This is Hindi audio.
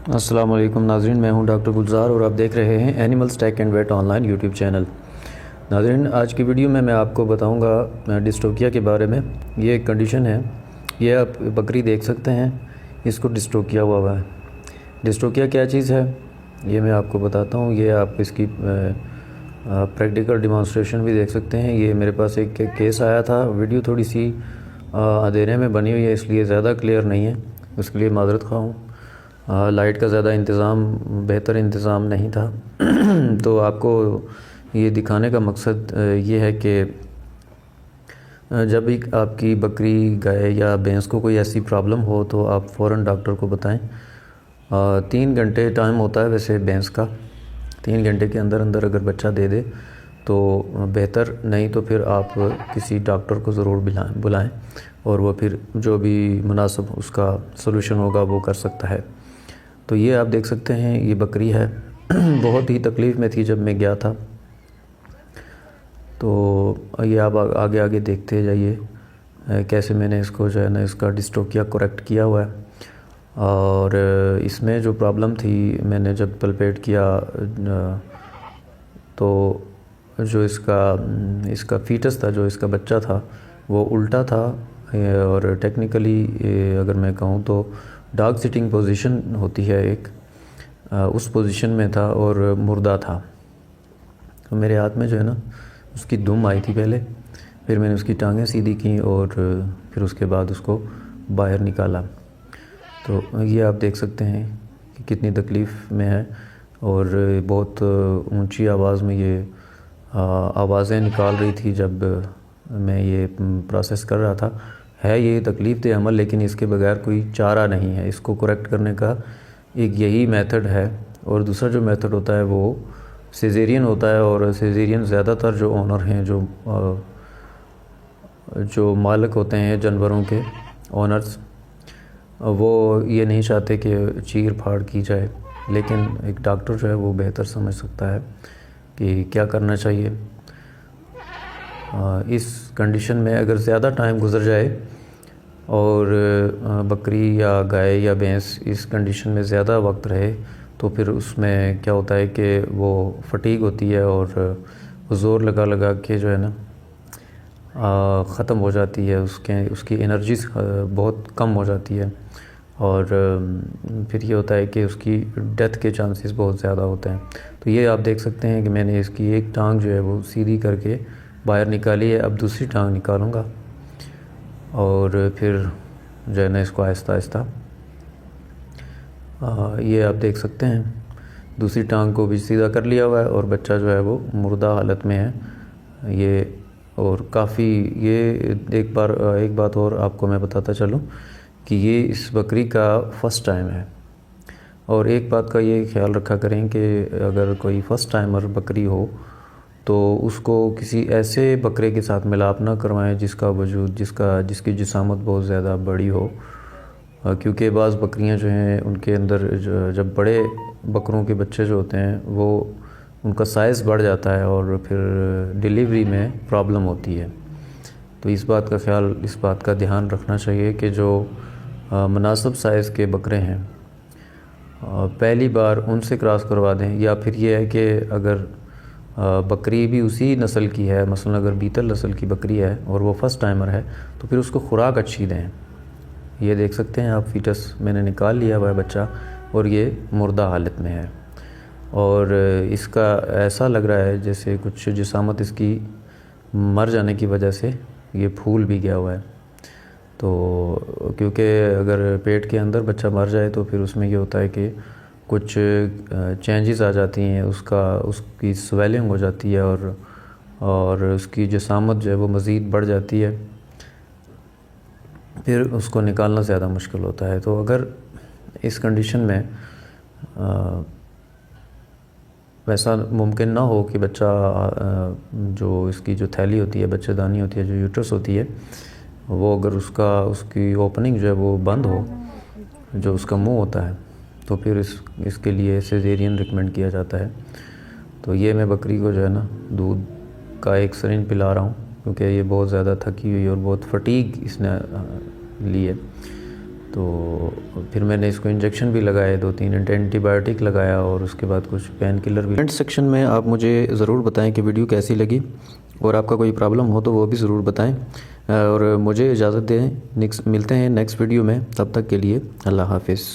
अस्सलाम वालेकुम नाज़रीन, मैं हूं डॉक्टर गुलज़ार और आप देख रहे हैं animals tech and vet online YouTube channel. नाज़रीन, आज की वीडियो में मैं आपको बताऊंगा डिस्टोकिया के बारे में। ये एक कंडीशन है, ये आप बकरी देख सकते हैं, इसको डिस्टोकिया हुआ है। डिस्टोकिया क्या चीज़ है ये मैं आपको बताता हूँ। ये आप इसकी प्रैक्टिकल डिमॉन्स्ट्रेशन भी देख सकते हैं। ये मेरे पास एक केस आया था, वीडियो थोड़ी सी अंधेरे में बनी हुई है इसलिए ज़्यादा क्लियर नहीं है, उसके लिए माज़रत ख़्वाह हूँ। लाइट का ज़्यादा इंतज़ाम, बेहतर इंतज़ाम नहीं था तो आपको ये दिखाने का मकसद ये है कि जब भी आपकी बकरी, गाय या भैंस को कोई ऐसी प्रॉब्लम हो तो आप फ़ौरन डॉक्टर को बताएं। 3 घंटे टाइम होता है वैसे भैंस का, 3 घंटे के अंदर अंदर अगर बच्चा दे दे तो बेहतर, नहीं तो फिर आप किसी डॉक्टर को ज़रूर बुलाएं और वो फिर जो भी मुनासिब उसका सलूशन होगा वो कर सकता है। तो ये आप देख सकते हैं, ये बकरी है बहुत ही तकलीफ़ में थी जब मैं गया था। तो ये आप आगे आगे देखते जाइए कैसे मैंने इसको जो है ना, इसका डिस्टोकिया करेक्ट किया हुआ है। और इसमें जो प्रॉब्लम थी, मैंने जब पलपेट किया तो जो इसका फीटस था, जो इसका बच्चा था, वो उल्टा था। और टेक्निकली अगर मैं कहूँ तो डॉग सिटिंग पोजीशन होती है एक, उस पोजीशन में था और मुर्दा था। तो मेरे हाथ में जो है ना उसकी दुम आई थी पहले, फिर मैंने उसकी टांगें सीधी की और फिर उसके बाद उसको बाहर निकाला। तो ये आप देख सकते हैं कि कितनी तकलीफ़ में है और बहुत ऊंची आवाज़ में ये आवाज़ें निकाल रही थी जब मैं ये प्रोसेस कर रहा था। है ये तकलीफ़ दे अमल, लेकिन इसके बगैर कोई चारा नहीं है। इसको करेक्ट करने का एक यही मेथड है। और दूसरा जो मेथड होता है वो सिजेरियन होता है। और सिजेरियन ज़्यादातर जो ओनर हैं, जो मालिक होते हैं जानवरों के ओनर्स, वो ये नहीं चाहते कि चीर फाड़ की जाए, लेकिन एक डॉक्टर जो है वो बेहतर समझ सकता है कि क्या करना चाहिए। इस कंडीशन में अगर ज़्यादा टाइम गुजर जाए और बकरी या गाय या भैंस इस कंडीशन में ज़्यादा वक्त रहे तो फिर उसमें क्या होता है कि वो फटीग होती है और ज़ोर लगा लगा के जो है ना ख़त्म हो जाती है, उसकी एनर्जी बहुत कम हो जाती है। और फिर ये होता है कि उसकी डेथ के चांसेस बहुत ज़्यादा होते हैं। तो ये आप देख सकते हैं कि मैंने इसकी एक टांग जो है वो सीधी करके बाहर निकाली है। अब दूसरी टांग निकालूँगा और फिर जो है ना इसको आहिस्ता आहिस्ता, ये आप देख सकते हैं दूसरी टांग को भी सीधा कर लिया हुआ है और बच्चा जो है वो मुर्दा हालत में है ये। और काफ़ी ये एक बात और आपको मैं बताता चलूँ कि ये इस बकरी का फ़र्स्ट टाइम है। और एक बात का ये ख्याल रखा करें कि अगर कोई फ़र्स्ट टाइमर बकरी हो तो उसको किसी ऐसे बकरे के साथ मिलाप ना करवाएं जिसकी जिसामत बहुत ज़्यादा बड़ी हो, क्योंकि बाज़ बकरियां जो हैं उनके अंदर जब बड़े बकरों के बच्चे जो होते हैं वो उनका साइज़ बढ़ जाता है और फिर डिलीवरी में प्रॉब्लम होती है। तो इस बात का ध्यान रखना चाहिए कि जो मुनासिब साइज़ के बकरे हैं पहली बार उनसे क्रॉस करवा दें। या फिर ये है कि अगर बकरी भी उसी नस्ल की है, मसलन अगर बीतल नस्ल की बकरी है और वो फ़र्स्ट टाइमर है, तो फिर उसको खुराक अच्छी दें। ये देख सकते हैं आप, फीटस मैंने निकाल लिया हुआ है बच्चा और ये मुर्दा हालत में है। और इसका ऐसा लग रहा है जैसे कुछ जिसामत इसकी मर जाने की वजह से ये फूल भी गया हुआ है। तो क्योंकि अगर पेट के अंदर बच्चा मर जाए तो फिर उसमें ये होता है कि कुछ चेंजेस आ जाती हैं, उसकी स्वेलिंग हो जाती है और उसकी जिसामत जो है वो मज़ीद बढ़ जाती है, फिर उसको निकालना ज़्यादा मुश्किल होता है। तो अगर इस कंडीशन में वैसा मुमकिन ना हो कि बच्चा जो इसकी जो थैली होती है, बच्चेदानी होती है, जो यूट्रस होती है, वो अगर उसकी ओपनिंग जो है वो बंद हो, जो उसका मुंह होता है, तो फिर इसके लिए सिजेरियन रिकमेंड किया जाता है। तो ये मैं बकरी को जो है ना दूध का एक सिरिंज पिला रहा हूँ, क्योंकि ये बहुत ज़्यादा थकी हुई और बहुत फटीग इसने ली है। तो फिर मैंने इसको इंजेक्शन भी लगाए, 2-3 एंटीबायोटिक लगाया और उसके बाद कुछ पेन किलर भी। कमेंट सेक्शन में आप मुझे ज़रूर बताएं कि वीडियो कैसी लगी, और आपका कोई प्रॉब्लम हो तो वो भी ज़रूर बताएं, और मुझे इजाज़त दें। नेक्स्ट मिलते हैं नेक्स्ट वीडियो में, तब तक के लिए अल्लाह हाफिज़।